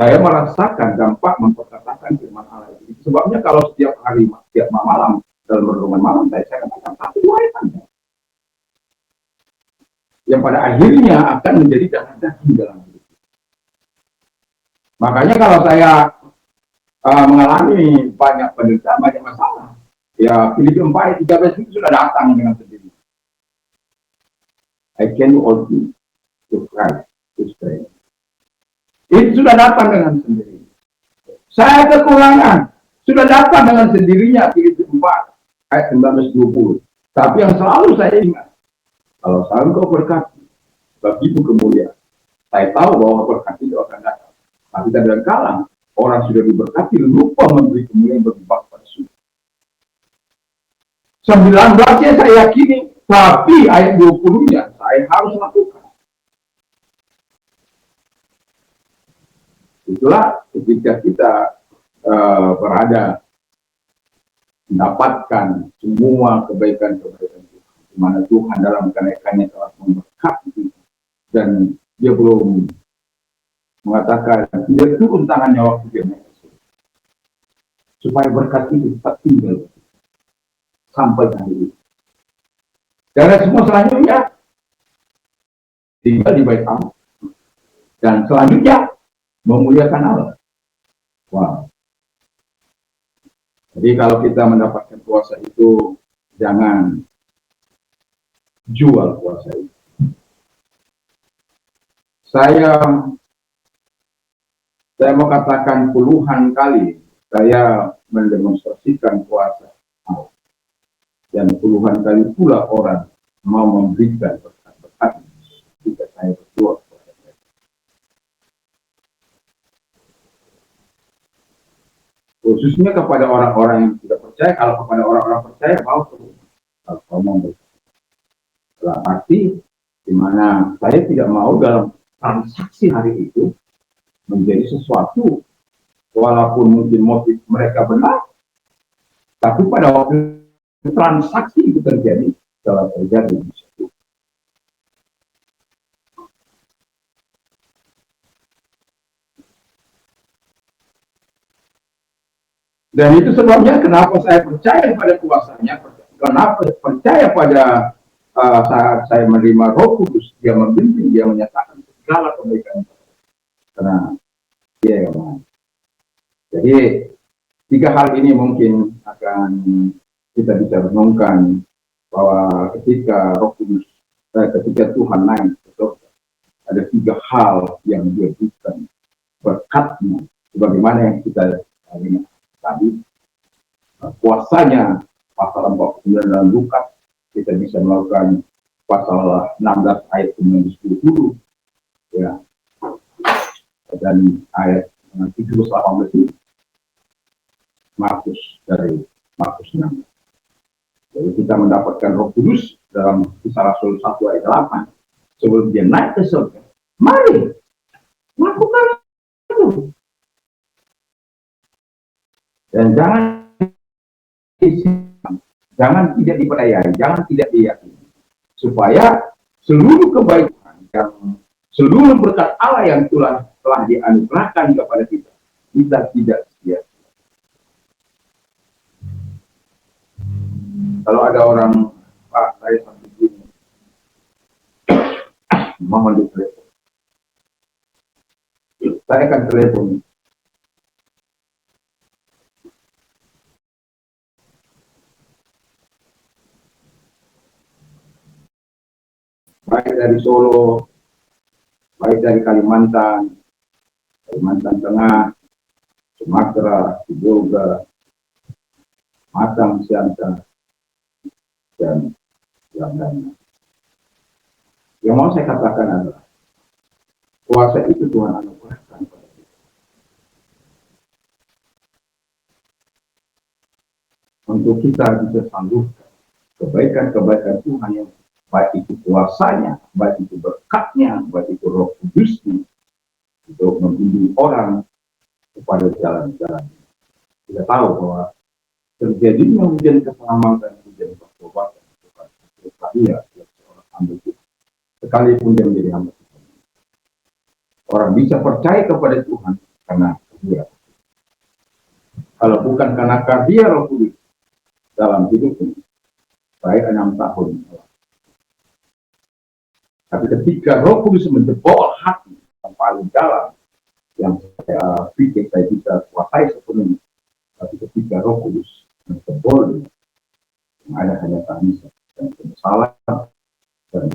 Saya merasakan dampak memperkatakan firman Allah itu. Sebabnya kalau setiap hari, setiap malam, dalam renungan malam, saya katakan satu dua ayat yang pada akhirnya akan menjadi darah daging dalam hidup. Makanya kalau saya mengalami banyak penderitaan, banyak masalah, ya Filipi 4 ayat 13 itu sudah datang dengan sendiri. I can do all things through Christ who strengthens. Itu sudah datang dengan sendiri. Saya kekurangan, sudah datang dengan sendirinya. Filipi 4 ayat 19-20. Tapi yang selalu saya ingat, kalau saya engkau berkati bagimu kemuliaan, saya tahu bahwa berkat itu akan datang. Tapi kadang-kadang orang sudah diberkati lupa memberi kemuliaan bagi Bapa di surga. 19-nya saya yakini, tapi ayat 20-nya saya harus lakukan. Itulah ketika kita berada mendapatkan semua kebaikan-kebaikan Tuhan, di mana Tuhan dalam kenaikannya telah memberkati kita, dan dia belum mengatakan dia turun tangannya waktu dia naik supaya berkat itu tetap tinggal sampai hari ini. Dan semua selanjutnya tinggal di bait Allah, dan selanjutnya memuliakan Allah. Wow. Jadi kalau kita mendapatkan kuasa itu, jangan jual kuasa itu. Saya mau katakan puluhan kali saya mendemonstrasikan kuasa Allah, dan puluhan kali pula orang mau memberikan berkat-berkat jika saya berdoa kepada mereka. Khususnya kepada orang-orang yang tidak percaya. Kalau kepada orang-orang percaya, mau terus kalau ngomong dalam arti di mana saya tidak mau dalam transaksi hari itu menjadi sesuatu, walaupun mungkin motif mereka benar, tapi pada waktu transaksi itu terjadi, telah terjadi di situ. Dan itu sebabnya kenapa saya percaya pada kuasanya, kenapa percaya pada saat saya menerima Roh Kudus, dia membimbing, dia menyatakan segala kebaikan. Karena dia yang mau. Jadi 3 hal ini mungkin akan kita bisa renungkan, bahwa ketika Roh Kudus, ketika Tuhan naik ke surga, ada 3 hal yang dia berikan berkatnya, sebagaimana yang kita lihat tadi, kuasanya pasal 49 dalam Lukas, kita bisa melakukan pasal 16 ayat 9-10 dulu, ya, dan ayat 17-18 ini Markus, dari Markus 6. Jadi kita mendapatkan Roh Kudus dalam Kisah Rasul 1 ayat 8, sebelum dia naik ke surga. Mari lakukan itu, dan jangan tidak dipercayai, jangan tidak diyakini, supaya seluruh kebaikan yang seluruh berkat Allah yang telah dianugerahkan kepada kita tidak sia-sia. Kalau ada orang, Pak, saya sampai sini, mohon ditelepon, saya akan telepon. Baik dari Solo, baik dari Kalimantan Tengah, Sumatera, Jogja, Matang, Siantar, dan yang lainnya. Yang mau saya katakan adalah kuasa itu Tuhan anugerahkan pada kita untuk kita bisa sanggupkan kebaikan-kebaikan Tuhan, yang baik itu kuasanya, baik itu berkatnya, baik itu Roh Kudusnya, untuk membimbing orang kepada jalan-jalan. Kita tahu bahwa terjadinya hujan keselamatan, hujan pertobatan, dia seorang hamba Tuhan, sekalipun dia menjadi hamba Tuhan. Orang bisa percaya kepada Tuhan karena dia. Kalau bukan karena karya Roh Kudus dalam hidupnya, saya 6 tahun. Tapi ketika Roh Kudus menjebol hati yang paling dalam, yang saya pikir saya bisa kuasai sepenuhnya, tapi ketika Roh Kudus menjebol, yang ada hanya tangisan dan penyesalan dan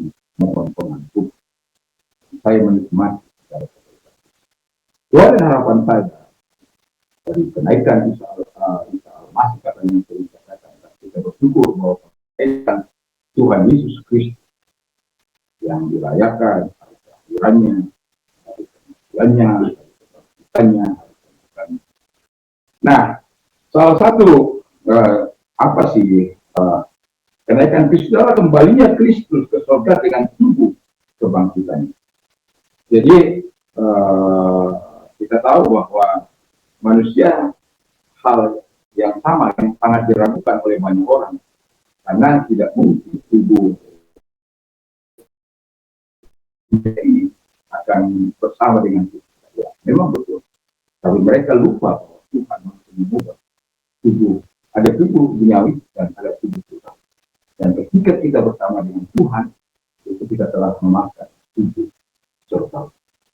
mohon pengampun, saya menikmati doa dan harapan saya dari kenaikan Isa Al-Masih, katanya yang saya katakan, kita bersyukur bahwa kenaikan Tuhan Yesus Kristus yang dirayakan hari kelahirannya, hari kematiannya, hari kebangkitannya. Nah, salah satu apa sih kenaikan Kristus adalah kembalinya Kristus ke surga dengan tubuh kebangkitannya. Jadi kita tahu bahwa manusia hal yang sama yang sangat diragukan oleh banyak orang, karena tidak mungkin tubuh ini akan bersama dengan kita. Ya, memang betul. Tapi mereka lupa bahwa Tuhan masih mengubah tubuh. Ada tubuh duniawi dan ada tubuh Tuhan. Dan ketika kita bersama dengan Tuhan, itu kita telah memakan tubuh surga.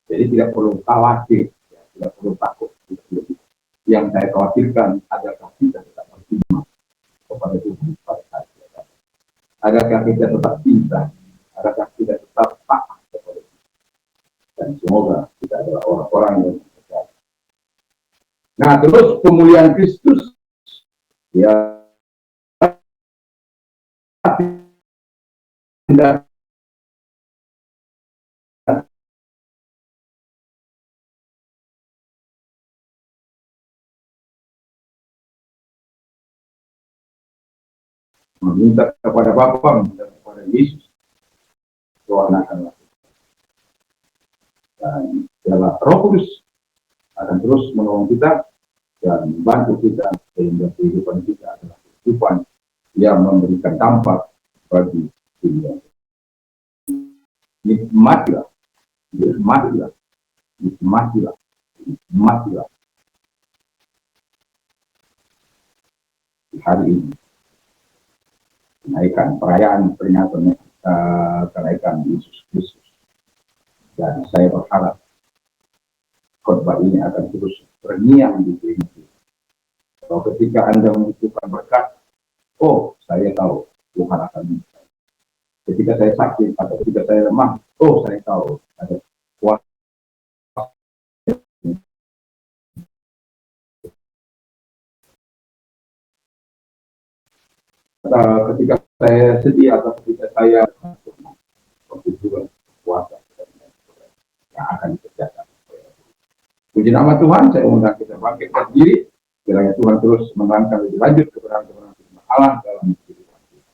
Jadi tidak perlu khawatir, ya, tidak perlu takut. Tidak perlu. Yang saya khawatirkan adalah kita tetap beriman kepada Tuhan pada saat kita. Adakah kita tetap cinta? Adakah kita tetap taat kepada Tuhan? Dan semoga kita adalah orang-orang yang percaya. Nah, terus pemulihan Kristus, ya, tidak meminta kepada Bapa, meminta kepada Yesus, Tuhan akan lakukan. Dan adalah Roh Kudus akan terus menolong kita dan membantu kita sehingga kehidupan kita adalah kehidupan yang memberikan dampak bagi dunia. Nikmatilah, nikmatilah, nikmatilah, nikmatilah hari ini. Kenaikan perayaan peringatan kenaikan Yesus Kristus. Dan saya berharap khotbah ini akan terus terngiang di telinga kita. Kalau ketika Anda membutuhkan berkat, oh, saya tahu Tuhan akan menyertai. Ketika saya sakit atau ketika saya lemah, oh, saya tahu ada kuasa. Ketika saya sedih atau ketika saya juga kuasa yang akan dikerjakan. Puji nama Tuhan, saya undang kita bangkitkan diri, kiranya Tuhan terus menerangkan lebih lanjut kebenaran-kebenaran Allah dalam kehidupan kita.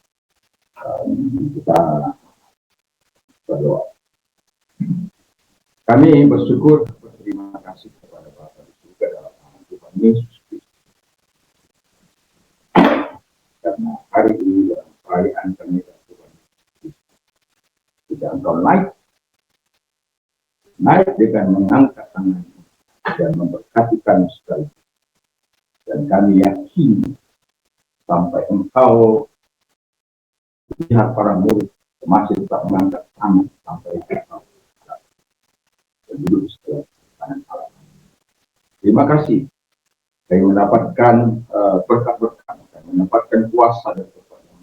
Kita berdoa. Kami bersyukur, berterima kasih kepada Bapa di surga dalam nama Tuhan Yesus Kristus. Karena hari ini dalam perayaan kenaikan Tuhan Yesus, kita engkau naik dengan mengangkat tangan dan memberkati kami sekali. Dan kami yakin sampai engkau lihat para murid masih tetap mengangkat tangan sampai engkau dan duduk setelah kanan Allah. Terima kasih. Saya mendapatkan berkat-berkat, saya mendapatkan kuasa dan kekuatan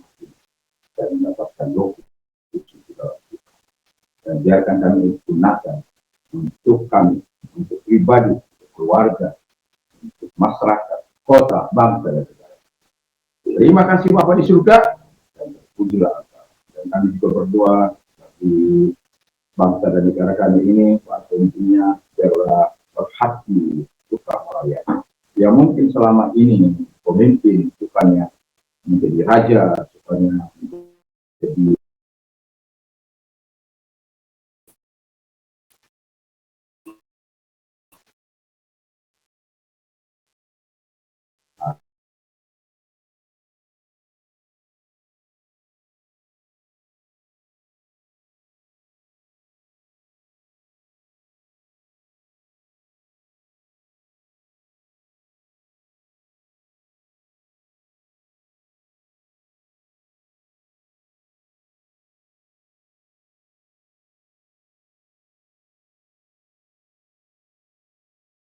dan mendapatkan Roh Kudus di dalam kita. Dan biarkan kami gunakan untuk kami, untuk pribadi, untuk keluarga, untuk masyarakat, kota, bangsa, dan negara. Terima kasih Bapa di surga, dan terpujilah Engkau. Dan kami juga berdoa bagi bangsa dan negara kami ini, Pak intinya biarlah berhati suka melayani. Ya mungkin selama ini pemimpin bukannya menjadi raja, bukannya menjadi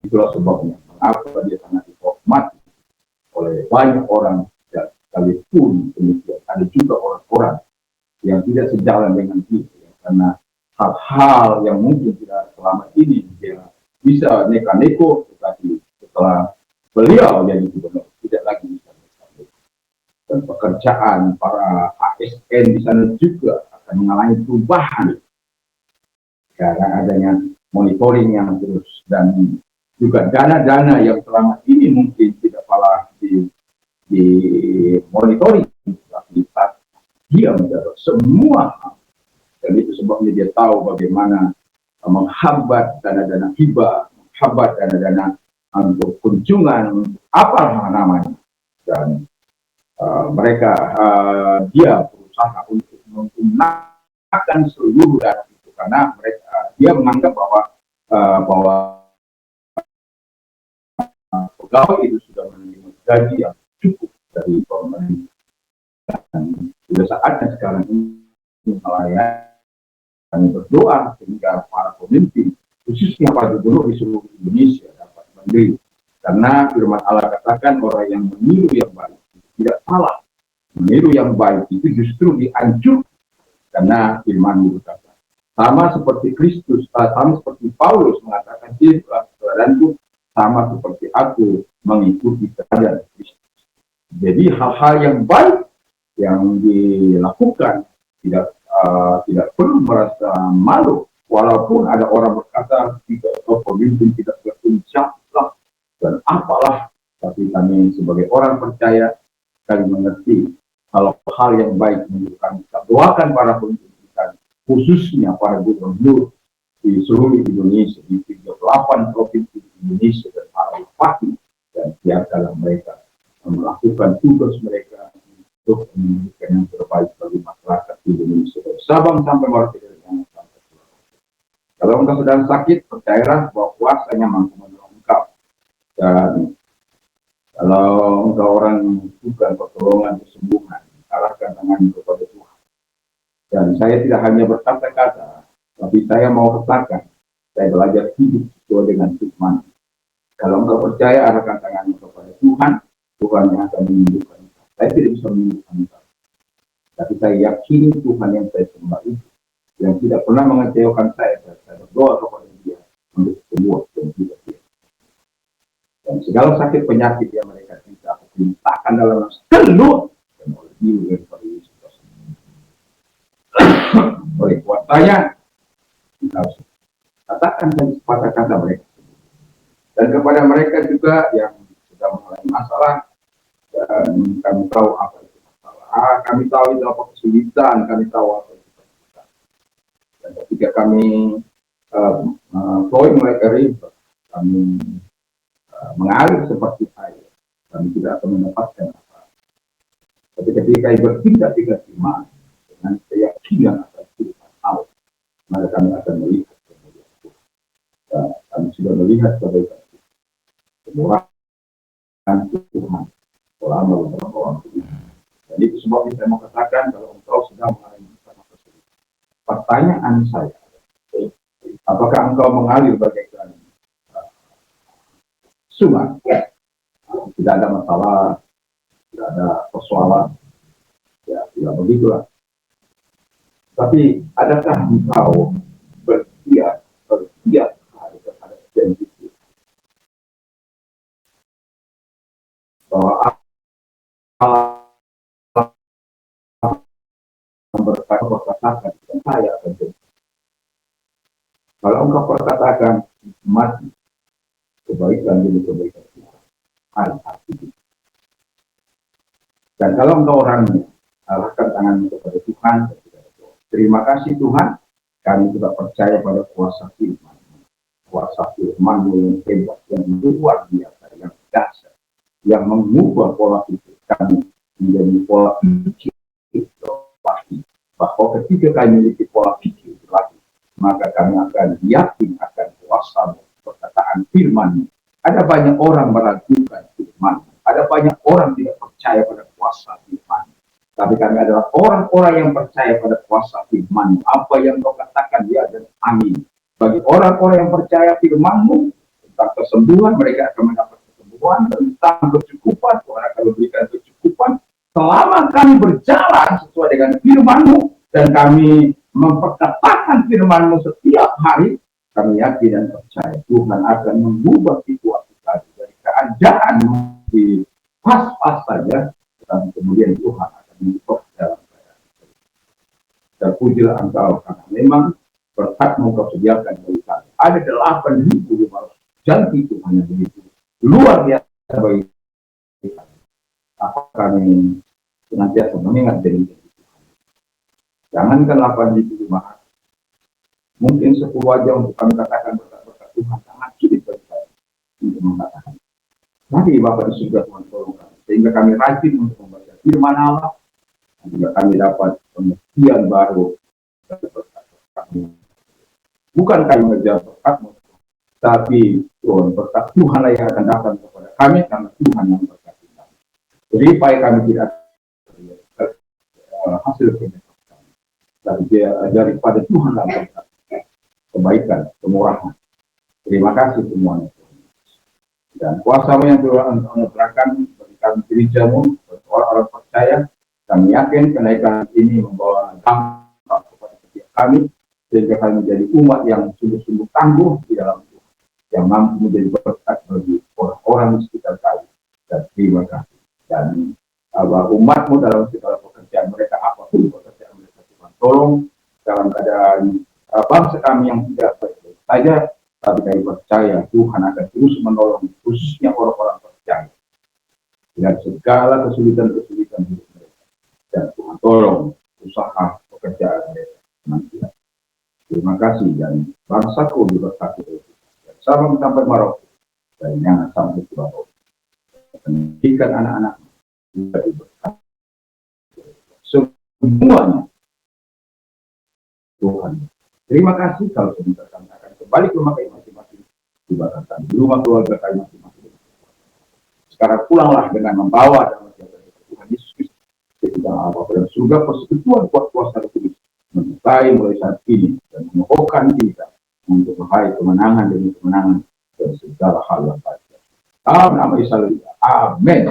itulah sebabnya mengapa dia sangat dihormati oleh banyak orang, dan sekalipun demikian ada juga orang-orang yang tidak sejalan dengan dia, ya, karena hal-hal yang mungkin tidak selama ini dia bisa neka-neko, tetapi setelah beliau jadi gubernur tidak lagi bisa neka-neko. Dan pekerjaan para ASN di sana juga akan mengalami perubahan karena adanya monitoring yang terus, dan juga dana-dana yang selama ini mungkin tidak pala di monitoring, tapi dia mendapat semua hal. Dan itu sebabnya dia tahu bagaimana menghambat dana-dana hibah, sahabat, dana-dana untuk kunjungan, apa namanya, dan mereka dia berusaha untuk menggunakan seluruh dana itu karena mereka dia menganggap bahwa pegawai itu sudah menerima gaji yang cukup dari pemerintah. Dan sudah saatnya sekarang ini melayani berdoa sehingga para pemimpin khususnya para gubernur di seluruh Indonesia dapat mandiri karena firman Allah katakan orang yang meniru yang baik tidak salah, meniru yang baik itu justru dianjurkan karena firman itu berkata sama seperti Kristus, sama seperti Paulus mengatakan saudaraku sama seperti aku mengikuti teladan Kristus. Jadi hal-hal yang baik yang dilakukan tidak perlu merasa malu, walaupun ada orang berkata tidak atau pemimpin tidak berucap dan apalah, tapi kami sebagai orang percaya kami mengerti kalau hal yang baik menunjukkan kita doakan para pemimpin kita, khususnya para gubernur di seluruh Indonesia di 38 provinsi di Indonesia dan para bupati, dan biarkanlah mereka melakukan tugas mereka untuk memberikan yang terbaik bagi masyarakat di Indonesia dari Sabang sampai Merauke dan sampai Sulawesi. Kalau engkau sedang sakit, percayalah bahwa kuasanya mampu menolong engkau. Dan kalau engkau orang bukan pertolongan kesembuhan, arahkan tangan kepada Tuhan. Dan saya tidak hanya berkata-kata, tapi saya mau katakan, saya belajar hidup sesuai dengan firman. Kalau engkau percaya, arahkan tangan kepada Tuhan, Tuhan yang akan menyembuhkan. Saya tidak bisa menyembuhkan engkau, tapi saya yakini Tuhan yang saya sembah itu, yang tidak pernah mengecewakan saya berdoa kepada Dia untuk semua yang tidak dia. Dan segala sakit penyakit yang mereka tidak aku perintahkan dalam nama keluar dan oleh Dia daripada Yesus Kristus. Oleh kuasanya kita harus katakan kata-kata mereka. Dan kepada mereka juga yang sudah mengalami masalah, dan kami tahu apa itu masalah, kami tahu itu apa kesulitan, kami tahu apa itu kesulitan. Dan ketika kami flowing like a river, kami mengalir seperti air, kami tidak akan mendapatkan apa. Tapi ketika bertindak dengan iman, dengan keyakinan akan Tuhan Allah, maka kami akan melihat kemuliaan Tuhan. Dan kami sudah melihat kebaikan Tuhan, kemurahan Tuhan selama beberapa waktu ini. Jadi itu sebabnya saya mau katakan kalau engkau sedang mengalami masalah tersebut. Pertanyaan saya, apakah engkau mengalir bagaikan sungai? Tidak ada masalah, tidak ada persoalan, ya tidak begitulah. Tapi adakah engkau bersedia terhadap janji bahwa Allah berkatakan dan saya akan jadi. Kalau engkau perkatakan mati, kebaikan demi kebaikan Tuhan, hati. Dan kalau engkau orangnya, arahkan tangan kepada Tuhan. Terima kasih Tuhan, kami juga percaya pada kuasa firman. Kuasa firman yang hebat, yang luar biasa, yang dasar, yang mengubah pola pikir kami menjadi pola pikir lagi. Bahwa ketika kami memiliki pola pikir lagi, maka kami akan yakin akan kuasa perkataan firman. Ada banyak orang meragukan firman. Ada banyak orang tidak percaya pada kuasa firman. Tapi kami adalah orang-orang yang percaya pada kuasa firman. Apa yang kau katakan dia adalah amin. Bagi orang-orang yang percaya firman-Mu tentang kesembuhan, mereka akan mendapat kesembuhan. Tentang kecukupan, Tuhan akan memberikan kecukupan. Selama kami berjalan sesuai dengan firman-Mu dan kami memperkatakan firman-Mu setiap hari, kami yakin dan percaya Tuhan akan mengubah situasi tadi dari keadaan di pas-pas saja, dan kemudian Tuhan akan mengubah dalam keadaan. Dan pujilah Engkau karena memang berkat-Mu Kau sediakan bagi kami. Ada 8.500 janji Tuhan yang begitu luar biasa bagi kami. Apa kami senantiasa mengingat janji Tuhan. Jangankan 8.500, mungkin 10 aja untuk kami katakan berkat-berkat Tuhan sangat sulit bagi kami. untuk mengatakan. Mari Bapak di surga Tuhan tolong kami, sehingga kami rajin untuk membaca firman Allah, dan juga kami dapat pengertian baru dari berkat-berkat-Mu. Bukan kami mengejar berkat-Mu, tapi Tuhan, berkat Tuhan yang akan datang kepada kami karena Tuhan yang berkati kami. Jadi supaya kami tidak hasil kerja kami, daripada Tuhan yang berkati, kebaikan, kemurahan. Terima kasih semuanya. Dan kuasa yang Tuhan anugerahkan bagi kami gereja-Mu, orang-orang percaya, kami yakin kenaikan ini membawa dampak kepada setiap kami, sehingga kami menjadi umat yang sungguh-sungguh tangguh di dalam Tuhan, yang mampu menjadi berkat bagi orang-orang di sekitar kami. Dan terima kasih. Dan umat-Mu dalam segala pekerjaan mereka, apapun pekerjaan mereka, Tuhan tolong dalam keadaan bangsa kami yang tidak baik-baik saja, tapi kami percaya Tuhan akan terus menolong, khususnya orang-orang percaya dengan segala kesulitan-kesulitan hidup mereka. Dan Tuhan tolong usaha pekerjaan mereka nanti. Terima kasih, dan bangsaku diberkati oleh Tuhan. Salam sampai Maroko dan jangan sampai Maroko. Pendidikan anak-anak juga diberkati. Semuanya Tuhan. Terima kasih. Kalau sebentar kami akan kembali ke rumah kami masing-masing, dibatalkan di rumah keluarga kami masing-masing. Sekarang pulanglah dengan membawa dan menjaga Tuhan Yesus Kristus ketika Allah dan surga persekutuan kuat kuasa Kudus menyertai mulai saat ini dan memohonkan kita untuk meraih kemenangan demi kemenangan dan segala hal yang baik. Dalam nama Yesus, amin.